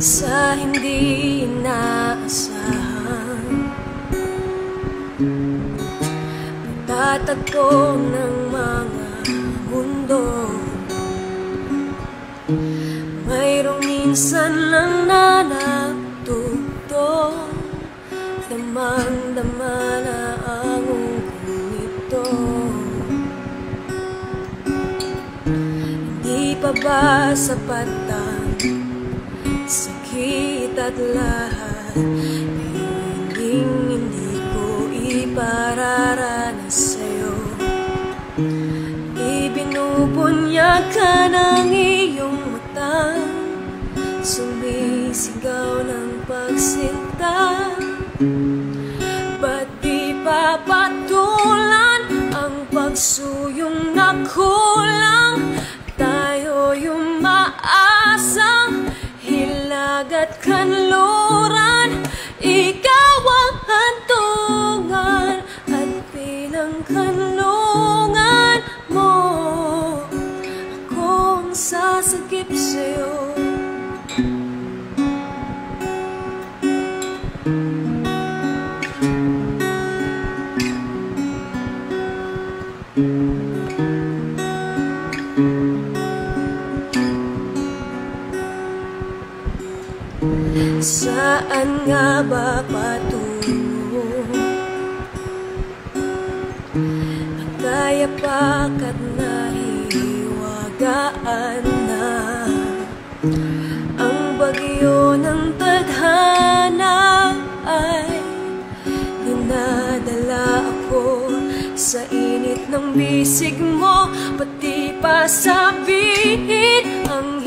Sa hindi inaasahan, pagtatagpo ng mga mundo, mayroong minsan lang na natutto, damang-dama na ang ungkong ito. Hindi pa ba sapat ang sakit at lahat, pero hindi ko ipararanas sa'yo. Ibinubunyag ka ng iyong mata, sumisigaw ng pagsinta. Ba't di papatulan ang pagsuyong na kulang? Tayo yung maasang hilag at kanluran, ikaw ang hantungan at bilang kanlungan mo, ako ang sasagip sa'yo. Saan nga ba patungo ang kayapak at nahiwagaan na ang bagyo ng tadhana ay dinadala ako sa init ng bisig mo, pati pa sa bihid ang